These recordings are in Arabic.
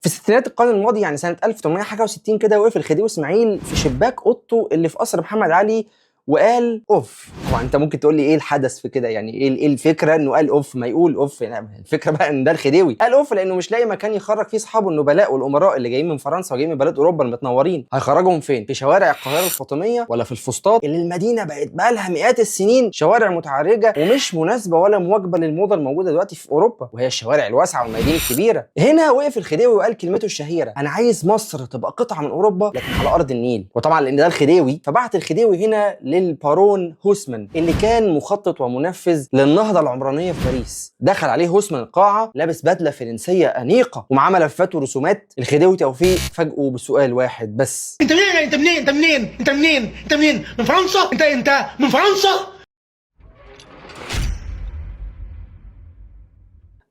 في ستينات القرن الماضي يعني سنة 1860 كده وقف الخديوي اسماعيل في شباك اوضته اللي في قصر محمد علي وقال اوف. طبعا انت ممكن تقول لي ايه الحدث في كده؟ يعني ايه الفكره انه قال اوف؟ ما يقول اوف يعني. الفكره بقى ان ده الخديوي قال اوف لانه مش لاقي مكان يخرج فيه اصحابه النبلاء والامراء اللي جايين من فرنسا وجايين من بلاد اوروبا المتنورين. هيخرجهم فين؟ في شوارع القاهره الفاطميه ولا في الفسطاط اللي المدينه بقت بقى لها مئات السنين شوارع متعرجه ومش مناسبه ولا مواكبه للموضه الموجوده دلوقتي في اوروبا وهي الشوارع الواسعه والميادين الكبيره؟ هنا وقف الخديوي وقال كلمته الشهيره: انا عايز مصر تبقى قطعه من اوروبا لكن على ارض النيل. وطبعا لان ده الخديوي فبعت الخديوي هنا للبارون هوسمان اللي كان مخطط ومنفذ للنهضه العمرانيه في باريس. دخل عليه هوسمان القاعه لابس بدله فرنسيه انيقه ومعاه ملفات ورسومات. الخديوي توفيق فاجئه بسؤال واحد بس: انت منين؟ انت منين؟ انت منين؟ انت منين؟ انت منين؟ من فرنسا؟ انت من فرنسا؟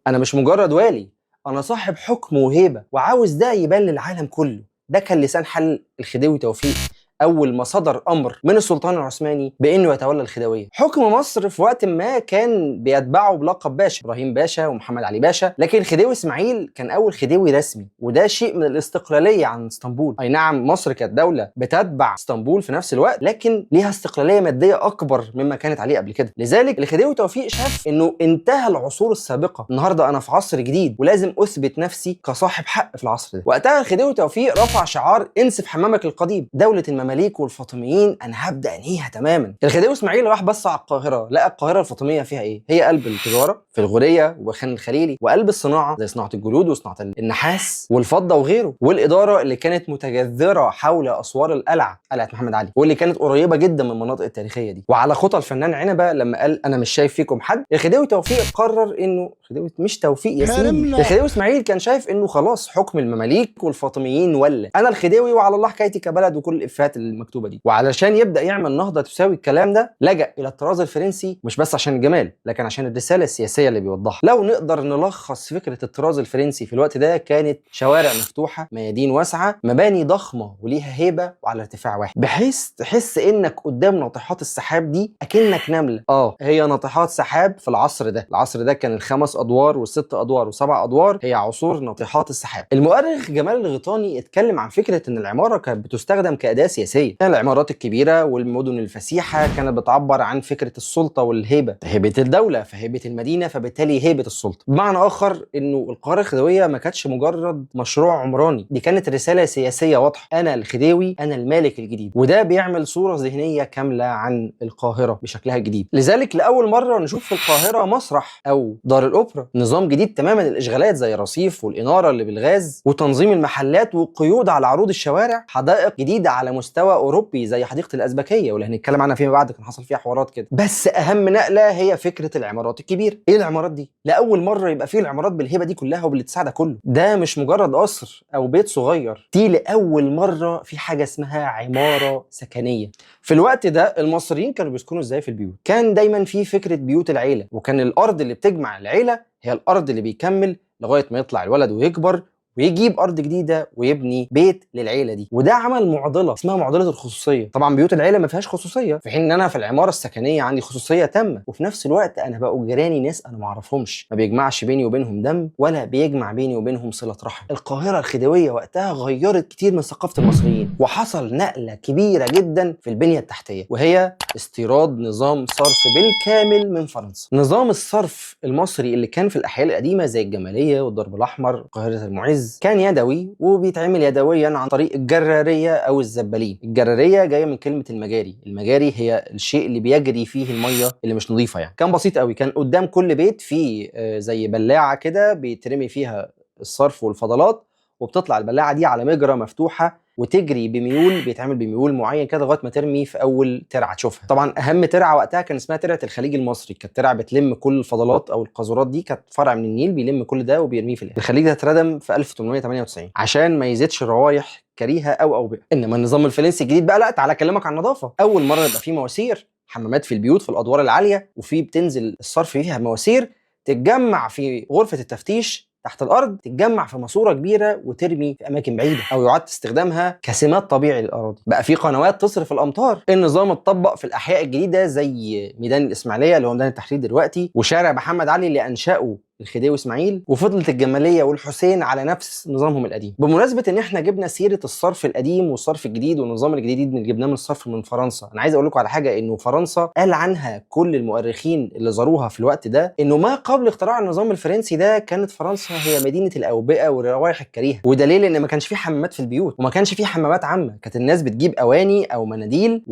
انا مش مجرد والي، انا صاحب حكم وهيبه وعاوز ده يبان للعالم كله. ده كان لسان حل الخديوي توفيق اول ما صدر امر من السلطان العثماني بانه يتولى الخديويه. حكم مصر في وقت ما كان بيتبعه بلقب باشا، ابراهيم باشا ومحمد علي باشا، لكن الخديوي اسماعيل كان اول خديوي رسمي، وده شيء من الاستقلاليه عن اسطنبول. اي نعم مصر كانت دوله بتتبع اسطنبول في نفس الوقت، لكن ليها استقلاليه ماديه اكبر مما كانت عليه قبل كده. لذلك الخديوي توفيق شاف انه انتهى العصور السابقه، النهارده انا في عصر جديد ولازم اثبت نفسي كصاحب حق في العصر ده. وقتها الخديوي توفيق رفع شعار انسف حمامك القديم، دوله المماليك والفاطميين انا هبدا انهيها تماما. الخديوي اسماعيل راح بص على القاهره، لقى القاهره الفاطميه فيها ايه؟ هي قلب التجاره في الغوريه وخان الخليلي، وقلب الصناعه زي صناعه الجلود وصناعه النحاس والفضه وغيره، والاداره اللي كانت متجذره حول اسوار القلعه، قلعه محمد علي، واللي كانت قريبه جدا من المناطق التاريخيه دي. وعلى خطى الفنان عنبه لما قال انا مش شايف فيكم حد، الخديوي توفيق قرر انه الخديوي مش توفيق يا سيدي، الخديوي اسماعيل كان شايف انه خلاص حكم المماليك والفاطميين ولا انا الخديوي وعلى الله حكايتي كبلد وكل الافيهات المكتوبه دي. وعلشان يبدا يعمل نهضه تساوي الكلام ده لجأ الى الطراز الفرنسي، مش بس عشان الجمال لكن عشان الرساله السياسيه اللي بيوضحها. لو نقدر نلخص فكره الطراز الفرنسي في الوقت ده، كانت شوارع مفتوحه، ميادين واسعه، مباني ضخمه وليها هيبه وعلى ارتفاع واحد، بحيث تحس انك قدام ناطحات السحاب دي اكنك نمله. هي ناطحات سحاب في العصر ده. العصر ده كان الخمس ادوار والست ادوار والسبع ادوار هي عصور ناطحات السحاب. المؤرخ جمال الغيطاني اتكلم عن فكره ان العماره كانت بتستخدم كاداه سياسيه. كان العمارات الكبيره والمدن الفسيحه كانت بتعبر عن فكره السلطه والهيبه، هيبه الدوله فهيبه المدينه فبالتالي هيبه السلطه. بمعنى اخر انه القاهره الخديويه ما كانتش مجرد مشروع عمراني، دي كانت رساله سياسيه واضحه: انا الخديوي، انا المالك الجديد. وده بيعمل صوره ذهنيه كامله عن القاهره بشكلها الجديد. لذلك لاول مره نشوف في القاهره مسرح او دار الاوبرا، نظام جديد تماما، الاشغالات زي الرصيف والاناره اللي بالغاز وتنظيم المحلات وقيود على عروض الشوارع، حدائق جديده على مستوى اوروبي زي حديقه الازبكيه واللي هنتكلم عنها فيما بعد، كان حصل فيها حوارات كده. بس اهم نقله هي فكره العمارات الكبيره. ايه العمارات دي؟ لاول مره يبقى فيه العمارات بالهيبه دي كلها وبالاتساع ده كله. ده مش مجرد قصر او بيت صغير، دي لاول مره في حاجه اسمها عماره سكنيه. في الوقت ده المصريين كانوا بيسكنوا ازاي في البيوت؟ كان دايما في فكره بيوت العيله، وكان الارض اللي بتجمع العيله هي الارض اللي بيكمل لغايه ما يطلع الولد ويكبر ويجيب ارض جديده ويبني بيت للعيله دي. وده عمل معضله اسمها معضله الخصوصيه. طبعا بيوت العيله ما فيهاش خصوصيه، في حين ان انا في العماره السكنيه عندي خصوصيه تامه، وفي نفس الوقت انا بقوا جيراني ناس انا ما اعرفهمش، ما بيجمعش بيني وبينهم دم ولا بيجمع بيني وبينهم صله رحم. القاهره الخديويه وقتها غيرت كتير من ثقافه المصريين، وحصل نقله كبيره جدا في البنيه التحتيه، وهي استيراد نظام صرف بالكامل من فرنسا. نظام الصرف المصري اللي كان في الاحياء القديمه زي الجماليه والدرب الاحمر القاهره المعز كان يدوي وبيتعمل يدويا عن طريق الجراريه او الزبالين. الجراريه جايه من كلمه المجاري، المجاري هي الشيء اللي بيجري فيه الميه اللي مش نظيفه يعني. كان بسيط قوي، كان قدام كل بيت فيه زي بلاعه كده بيترمي فيها الصرف والفضلات، وبتطلع البلاعه دي على مجرى مفتوحه وتجري بميول، بيتعمل بميول معين كده لغايه ما ترمي في اول ترعه تشوفها. طبعا اهم ترعه وقتها كان اسمها ترعه الخليج المصري، كانت ترعه بتلم كل الفضلات او القاذورات دي، كانت فرع من النيل بيلم كل ده وبيرميه في الاخر. الخليج ده اتردم في 1898 عشان ما يزيدش روايح كريهه او بئر. انما النظام الفرنسي الجديد بقى لا، تعالى اكلمك عن النظافه. اول مره يبقى فيه مواسير، حمامات في البيوت في الادوار العاليه، وفي بتنزل الصرف فيها مواسير تتجمع في غرفه التفتيش تحت الارض، تتجمع في ماسوره كبيره وترمي في اماكن بعيده او يعاد استخدامها كسمات طبيعي للاراضي. بقى في قنوات تصرف الامطار. النظام اتطبق في الاحياء الجديده زي ميدان الاسماعيليه اللي هو ميدان التحرير دلوقتي، وشارع محمد علي اللي انشاه الخديوي اسماعيل، وفضلت الجماليه والحسين على نفس نظامهم القديم. بمناسبه ان احنا جبنا سيره الصرف القديم والصرف الجديد والنظام الجديد اللي جبناه من الصرف من فرنسا، انا عايز اقول لكم على حاجه، انه فرنسا قال عنها كل المؤرخين اللي زاروها في الوقت ده انه ما قبل اختراع النظام الفرنسي ده كانت فرنسا هي مدينه الاوبئه والروائح الكريهه، ودليل ان ما كانش في حمامات في البيوت وما كانش في حمامات عامه، كانت الناس بتجيب اواني او مناديل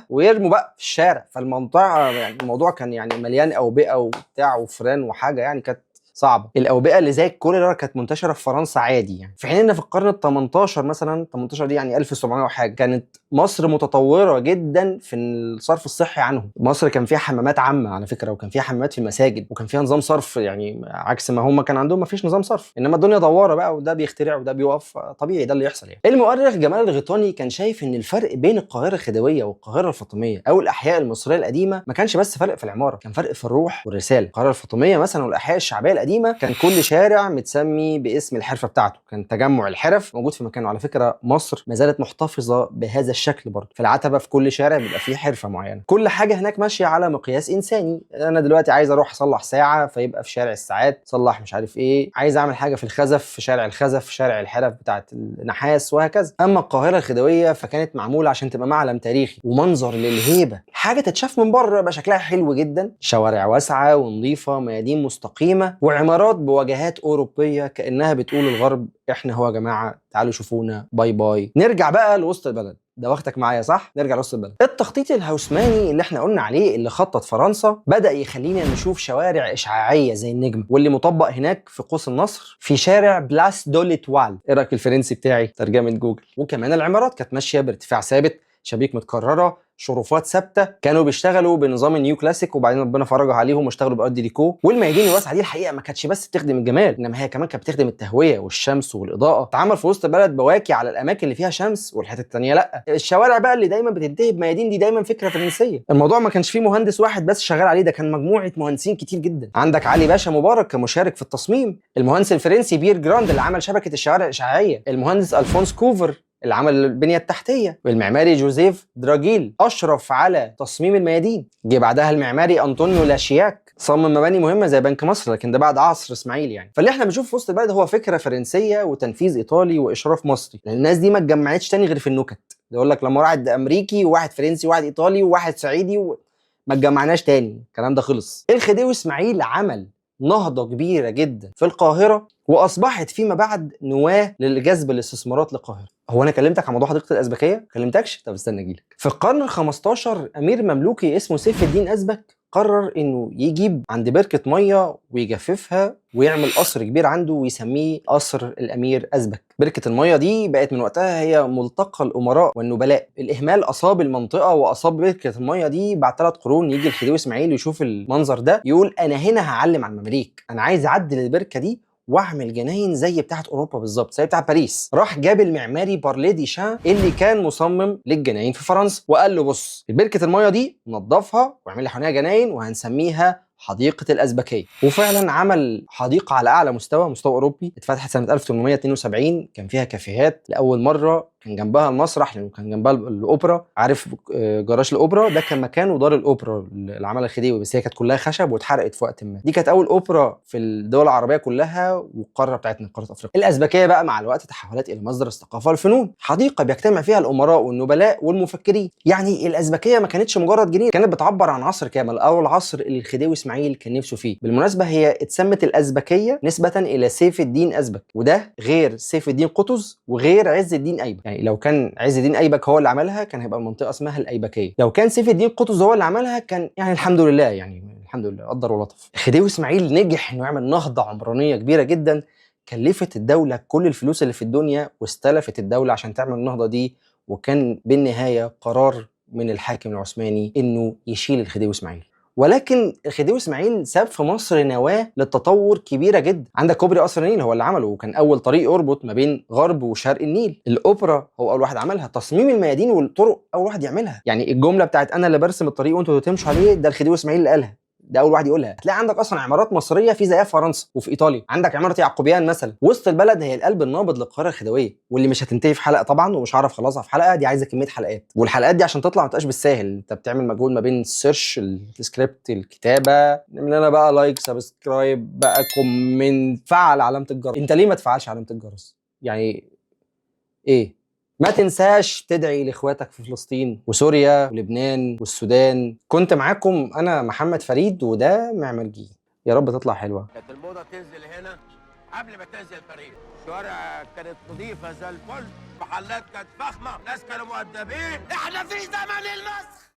ويرموا بقى في الشارع. فالمنطقه يعني الموضوع كان يعني مليان اوبئه وبتاع وفران وحاجه، يعني كانت صعبه. الاوبئه اللي زي الكوليرا كانت منتشره في فرنسا عادي يعني، في حين ان في القرن ال 18 مثلا، 18 دي يعني 1700 وحاجه، كانت مصر متطوره جدا في الصرف الصحي عنهم. مصر كان فيها حمامات عامه على فكره، وكان فيها حمامات في المساجد، وكان فيها نظام صرف، يعني عكس ما هم كان عندهم ما فيش نظام صرف. انما الدنيا دواره بقى، وده بيخترع وده بيوقف، طبيعي ده اللي يحصل يعني. المؤرخ جمال الغيطاني كان شايف ان الفرق بين القاهره الخديويه والقاهره الفاطميه او الاحياء المصريه القديمه ما كانش بس فرق في العماره، كان فرق في الروح والرساله. القاهره الفاطميه مثلا والاحياء الشعبيه القديمه كان كل شارع متسمي باسم الحرفه بتاعته، كان تجمع الحرف موجود في مكانه. على فكره مصر ما زالت محتفظه بهذا الشكل برضه، في العتبه في كل شارع بيبقى فيه حرفه معينه، كل حاجه هناك ماشيه على مقياس انساني. انا دلوقتي عايز اروح اصلح ساعه فيبقى في شارع الساعات صلح مش عارف ايه، عايز اعمل حاجه في الخزف في شارع الخزف، في شارع الحرف بتاعه النحاس، وهكذا. اما القاهره الخديويه فكانت معموله عشان تبقى معلم تاريخي ومنظر للهيبه، حاجه تتشاف من بره يبقى شكلها حلو جدا، شوارع واسعه ونظيفه، ميادين مستقيمه، وعمارات بواجهات اوروبيه كانها بتقول الغرب احنا هو يا جماعه تعالوا شوفونا، باي باي. نرجع بقى لوسط البلد، ده وقتك معايا صح؟ نرجع لوسط البلد. التخطيط الهوسماني اللي احنا قلنا عليه اللي خطط فرنسا بدأ يخلينا نشوف شوارع إشعاعية زي النجم، واللي مطبق هناك في قوس النصر في شارع بلاس دوليتوال. ايه رأيك الفرنسي بتاعي؟ ترجمة جوجل. وكمان العمارات كانت ماشية بارتفاع ثابت، شبابيك متكرره، شرفات ثابته، كانوا بيشتغلوا بنظام النيو كلاسيك وبعدين ربنا فرجها عليهم واشتغلوا بارض ديكو. والميادين الواسعه دي الحقيقه ما كانتش بس بتخدم الجمال، انما هي كمان كانت بتخدم التهويه والشمس والاضاءه. اتعمل في وسط البلد بواكي على الاماكن اللي فيها شمس والحتت الثانيه لا. الشوارع بقى اللي دايما بتنتهي بميادين دي دايما فكره فرنسيه. الموضوع ما كانش فيه مهندس واحد بس شغال عليه، ده كان مجموعه مهندسين كتير جدا. عندك علي باشا مبارك كمشارك في التصميم، المهندس الفرنسي بيير جراند اللي عمل شبكه الشوارع الاشعاعيه، المهندس الفونس كوفر اللي عمل البنيه التحتيه، والمعماري جوزيف دراجيل اشرف على تصميم الميادين. جه بعدها المعماري انطونيو لاشياك صمم مباني مهمه زي بنك مصر، لكن ده بعد عصر اسماعيل يعني. فاللي احنا بنشوفه في وسط البلد هو فكره فرنسيه وتنفيذ ايطالي واشراف مصري، لان الناس دي ما اتجمعتش تاني غير في النكت. يقول لك لما واحد امريكي وواحد فرنسي وواحد ايطالي وواحد صعيدي ما اتجمعناش تاني، الكلام ده خلص. الخديوي اسماعيل عمل نهضه كبيره جدا في القاهره، واصبحت فيما بعد نواه لجذب الاستثمارات للقاهره. هو انا كلمتك عن موضوع حديقه الازبكيه؟ كلمتكش؟ طب استنى اجيلك. في القرن ال15 امير مملوكي اسمه سيف الدين ازبك قرر انه يجيب عند بركه ميه ويجففها ويعمل قصر كبير عنده ويسميه قصر الامير ازبك. بركه الميه دي بقت من وقتها هي ملتقى الامراء والنبلاء. الاهمال اصاب المنطقه واصاب بركه الميه دي بعد 3 قرون. يجي الخديوي اسماعيل يشوف المنظر ده يقول انا هنا هعلم على المماليك، انا عايز اعدل البركه دي واعمل جناين زي بتاعه اوروبا بالظبط، زي بتاعه باريس. راح جاب المعماري بارلي دي شان اللي كان مصمم للجناين في فرنسا، وقال له بص بركه الميه دي نظفها واعمل لي حواليها جناين وهنسميها حديقه الازبكيه. وفعلا عمل حديقه على اعلى مستوى اوروبي، اتفتحت سنه 1872، كان فيها كافيهات لاول مره، كان جنبها المسرح لانه كان جنبها الاوبرا. عارف جراج الاوبرا ده كان مكانه دار الاوبرا اللي عملها الخديوي، بس هي كانت كلها خشب واتحرقت في وقت ما. دي كانت اول اوبرا في الدول العربيه كلها والقاره بتاعتنا قاره افريقيا. الازبكيه بقى مع الوقت تحولت الى مصدر الثقافه والفنون، حديقه بيجتمع فيها الامراء والنبلاء والمفكرين. يعني الازبكيه ما كانتش مجرد جنينه، كانت بتعبر عن عصر كامل، او العصر اللي الخديوي اسماعيل كان نفسه فيه. بالمناسبه هي اتسمت الازبكيه نسبه الى سيف الدين ازبك، وده غير سيف الدين قطز وغير عز الدين ايبك. يعني لو كان عز الدين ايبك هو اللي عملها كان هيبقى المنطقه اسمها الايبكيه، لو كان سيف الدين قطز هو اللي عملها كان يعني الحمد لله، يعني الحمد لله قدر ولطف. الخديوي اسماعيل نجح انه يعمل نهضه عمرانيه كبيره جدا، كلفت الدوله كل الفلوس اللي في الدنيا واستلفت الدوله عشان تعمل النهضه دي، وكان بالنهايه قرار من الحاكم العثماني انه يشيل الخديوي اسماعيل. ولكن الخديوي اسماعيل ساب في مصر نواه للتطور كبيره جدا. عندك كوبري قصر النيل هو اللي عمله، وكان اول طريق يربط ما بين غرب وشرق النيل. الاوبرا هو اول واحد عملها، تصميم الميادين والطرق اول واحد يعملها. يعني الجمله بتاعت انا اللي برسم الطريق وانتوا تمشوا عليه ده الخديوي اسماعيل اللي قالها، ده اول واحد يقولها. هتلاقي عندك اصلا عمارات مصريه في زيها في فرنسا وفي ايطاليا. عندك عماره يعقوبيان مثلا. وسط البلد هي القلب النابض للقاهره الخديويه، واللي مش هتنتهي في حلقه طبعا، ومش هعرف اخلصها في حلقه. دي عايزه كميه حلقات، والحلقات دي عشان تطلع ما تبقاش بالساهل. انت بتعمل مجهود ما بين السيرش، السكريبت، الكتابه. نعمل لنا بقى لايك، سبسكرايب بقى، كومنت، فعل علامه الجرس. انت ليه ما تفعلش علامه الجرس يعني؟ ايه؟ ما تنساش تدعي لاخواتك في فلسطين وسوريا ولبنان والسودان. كنت معاكم انا محمد فريد، وده معمارجي. يا رب تطلع حلوه. كانت الموضة تنزل هنا قبل ما تنزل باريس. الشوارع كانت نظيفة زي الفل، محلات كانت فخمة، ناس كانوا مؤدبين. احنا في زمن المسخ.